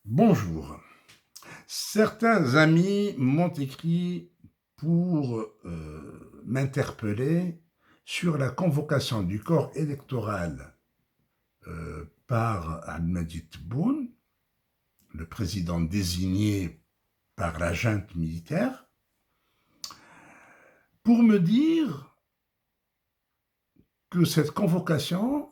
Bonjour. Certains amis m'ont écrit pour m'interpeller sur la convocation du corps électoral par Al-Majid Tebboune, le président désigné par la junte militaire, pour me dire que cette convocation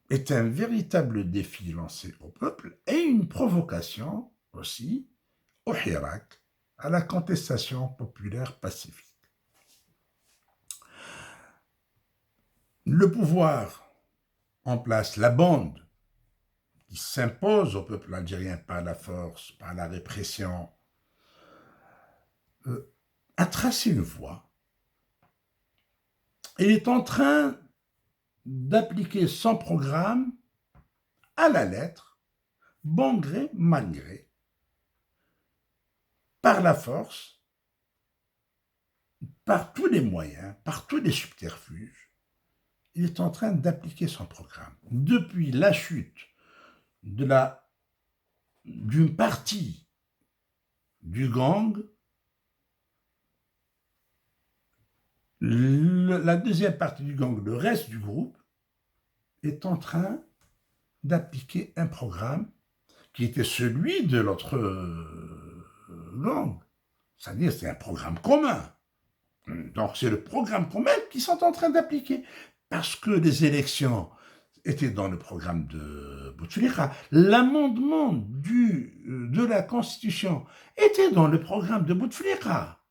est un véritable défi lancé au peuple et une provocation aussi au Hirak, à la contestation populaire pacifique. Le pouvoir en place, la bande qui s'impose au peuple algérien par la force, par la répression, a tracé une voie. Il est en train d'appliquer son programme à la lettre, bon gré, mal gré, par la force, par tous les moyens, par tous les subterfuges. Il est en train d'appliquer son programme. Depuis la chute d'une partie du gang, la deuxième partie du gang, le reste du groupe, est en train d'appliquer un programme qui était celui de l'autre gang. C'est-à-dire c'est un programme commun. Donc c'est le programme commun qu'ils sont en train d'appliquer. Parce que les élections étaient dans le programme de Bouteflika. L'amendement de la Constitution était dans le programme de Bouteflika.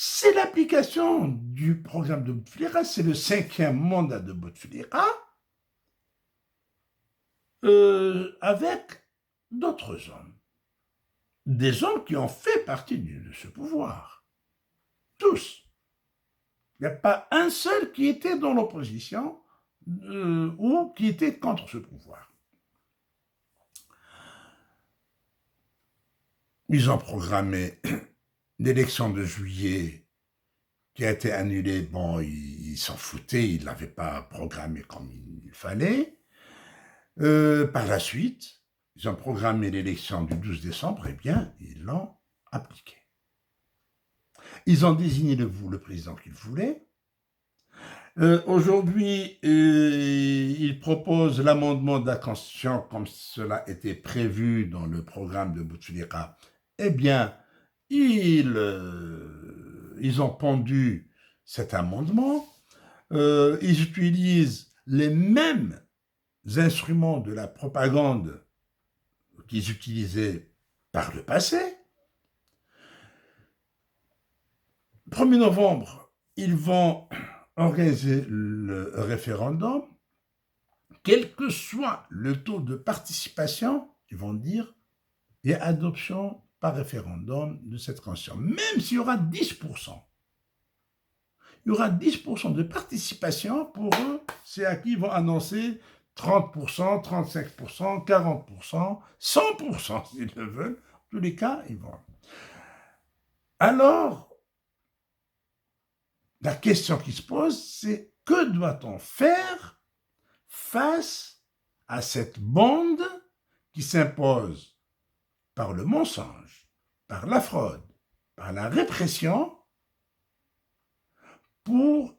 C'est l'application du programme de Bouteflika, c'est le 5e mandat de Bouteflika, avec d'autres hommes. Des hommes qui ont fait partie de ce pouvoir. Tous. Il n'y a pas un seul qui était dans l'opposition ou qui était contre ce pouvoir. Ils ont programmé l'élection de juillet qui a été annulée. Bon, ils s'en foutaient, ils ne l'avaient pas programmée comme il fallait. Par la suite, ils ont programmé l'élection du 12 décembre, et bien, ils l'ont appliquée. Ils ont désigné le président qu'ils voulaient. Aujourd'hui, ils proposent l'amendement de la Constitution comme cela était prévu dans le programme de Bouteflika. Eh bien, ils ont pendu cet amendement. Ils utilisent les mêmes instruments de la propagande qu'ils utilisaient par le passé. 1er novembre, ils vont organiser le référendum. Quel que soit le taux de participation, ils vont dire il y a adoption par référendum de cette constitution. Même s'il y aura 10%. Il y aura 10% de participation, pour eux, c'est à qui ils vont annoncer 30%, 35%, 40%, 100% s'ils le veulent. En tous les cas, ils vont. Alors, la question qui se pose, c'est que doit-on faire face à cette bande qui s'impose par le mensonge, par la fraude, par la répression, pour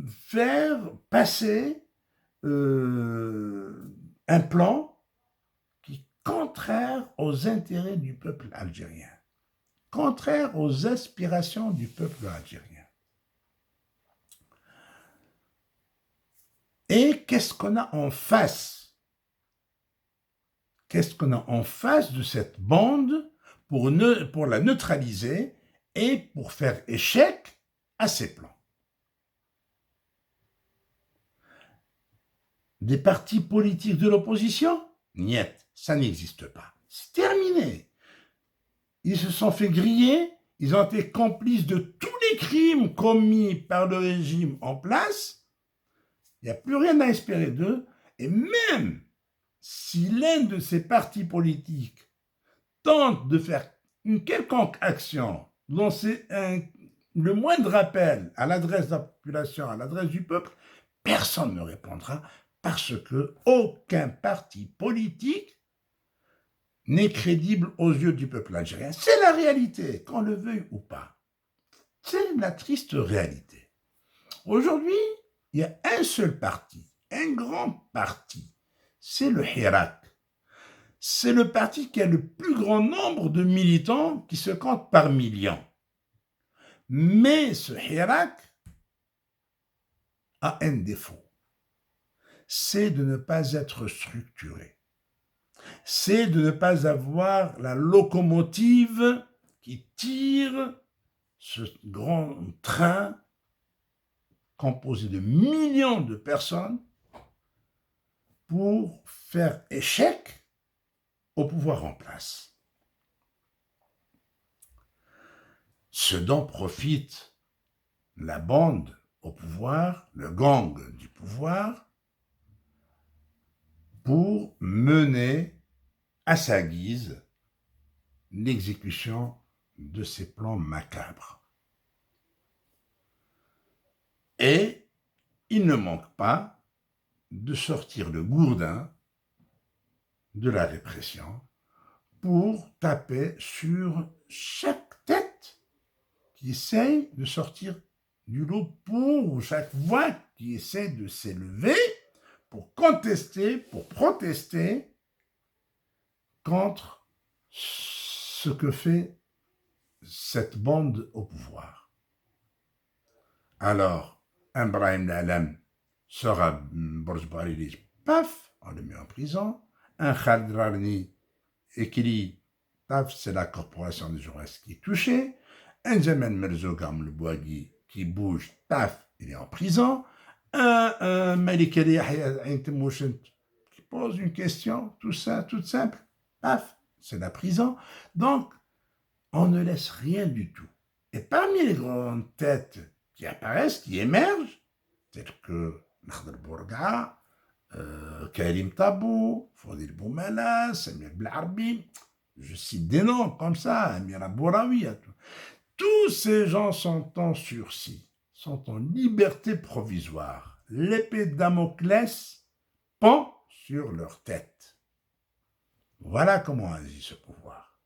faire passer un plan qui est contraire aux intérêts du peuple algérien, contraire aux aspirations du peuple algérien. Et qu'est-ce qu'on a en face? Qu'est-ce qu'on a en face de cette bande pour la neutraliser et pour faire échec à ses plans? Des partis politiques de l'opposition? Niet, ça n'existe pas. C'est terminé. Ils se sont fait griller, ils ont été complices de tous les crimes commis par le régime en place. Il n'y a plus rien à espérer d'eux. Et même si l'un de ces partis politiques tente de faire une quelconque action, lancer le moindre appel à l'adresse de la population, à l'adresse du peuple, personne ne répondra, parce que aucun parti politique n'est crédible aux yeux du peuple algérien. C'est la réalité, qu'on le veuille ou pas. C'est la triste réalité. Aujourd'hui, il y a un seul parti, un grand parti, c'est le Hirak. C'est le parti qui a le plus grand nombre de militants qui se comptent par millions. Mais ce Hirak a un défaut, c'est de ne pas être structuré. C'est de ne pas avoir la locomotive qui tire ce grand train composé de millions de personnes pour faire échec au pouvoir en place. Ce dont profite la bande au pouvoir, le gang du pouvoir, pour mener à sa guise l'exécution de ses plans macabres. Et il ne manque pas de sortir le gourdin de la répression pour taper sur chaque tête qui essaye de sortir du lot, pour chaque voix qui essaie de s'élever pour contester, pour protester contre ce que fait cette bande au pouvoir. Alors, un Brahim Alam sort à Bourj-Bahri, il dit paf, on le met en prison. Un Khalid Rarni écrit paf, c'est la corporation des journalistes qui est touchée. Un Jamal Merzougam, le Bouagui, qui bouge, paf, il est en prison. Un Malik El Yahya qui pose une question, tout ça, toute simple, paf, c'est la prison. Donc, on ne laisse rien du tout. Et parmi les grandes têtes qui apparaissent, qui émergent, telles que Nakhdar Bourga, Karim Tabou, Fodil Boumala, Samir Blarbi, je cite des noms comme ça, Amira Bouraoui, tous ces gens sont en sursis, sont en liberté provisoire. L'épée de Damoclès pend sur leur tête. Voilà comment agit ce pouvoir.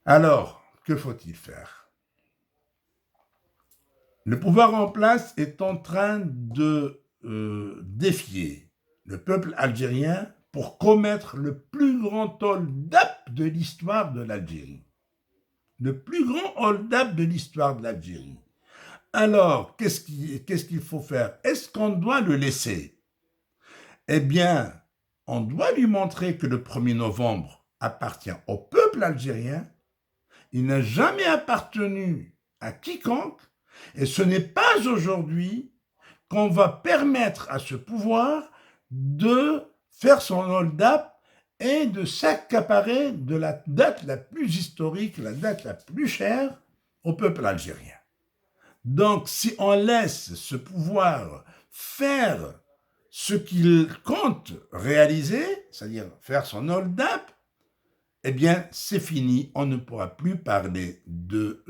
Alors, que faut-il faire? Le pouvoir en place est en train de défier le peuple algérien pour commettre le plus grand hold-up de l'histoire de l'Algérie. Le plus grand hold-up de l'histoire de l'Algérie. Alors, qu'est-ce qu'il faut faire? Est-ce qu'on doit le laisser? Eh bien, on doit lui montrer que le 1er novembre appartient au peuple algérien. Il n'a jamais appartenu à quiconque. Et ce n'est pas aujourd'hui qu'on va permettre à ce pouvoir de faire son hold-up et de s'accaparer de la date la plus historique, la date la plus chère au peuple algérien. Donc, si on laisse ce pouvoir faire ce qu'il compte réaliser, c'est-à-dire faire son hold-up, eh bien, c'est fini. On ne pourra plus parler de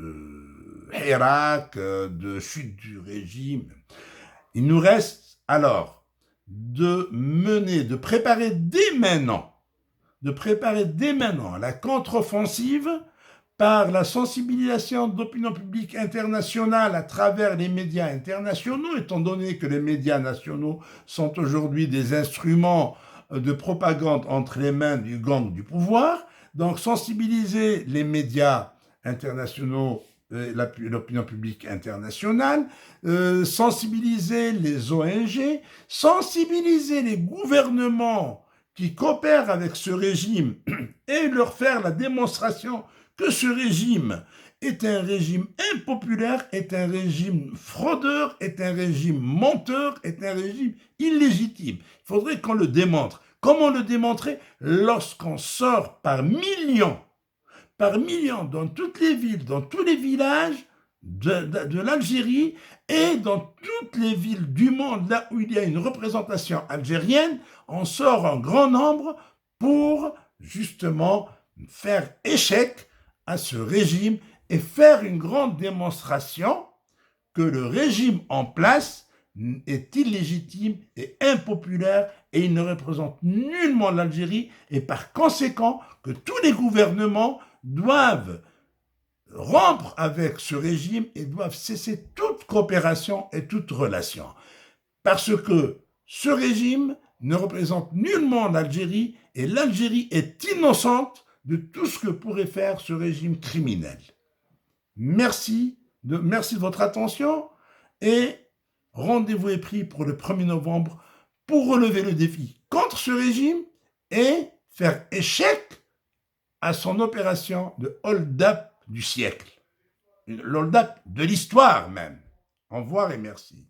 Hirak, de chute du régime. Il nous reste alors de préparer dès maintenant la contre-offensive par la sensibilisation d'opinion publique internationale à travers les médias internationaux, étant donné que les médias nationaux sont aujourd'hui des instruments de propagande entre les mains du gang du pouvoir. Donc, sensibiliser les médias internationaux, l'opinion publique internationale, sensibiliser les ONG, sensibiliser les gouvernements qui coopèrent avec ce régime et leur faire la démonstration que ce régime est un régime impopulaire, est un régime fraudeur, est un régime menteur, est un régime illégitime. Il faudrait qu'on le démontre. Comment le démontrer? Lorsqu'on sort par millions, dans toutes les villes, dans tous les villages de l'Algérie et dans toutes les villes du monde, là où il y a une représentation algérienne, on sort en grand nombre pour justement faire échec à ce régime et faire une grande démonstration que le régime en place est illégitime et impopulaire et il ne représente nullement l'Algérie, et par conséquent que tous les gouvernements doivent rompre avec ce régime et doivent cesser toute coopération et toute relation. Parce que ce régime ne représente nullement l'Algérie et l'Algérie est innocente de tout ce que pourrait faire ce régime criminel. Merci de votre attention et rendez-vous est pris pour le 1er novembre pour relever le défi contre ce régime et faire échec à son opération de hold-up du siècle. L'hold-up de l'histoire même. Au revoir et merci.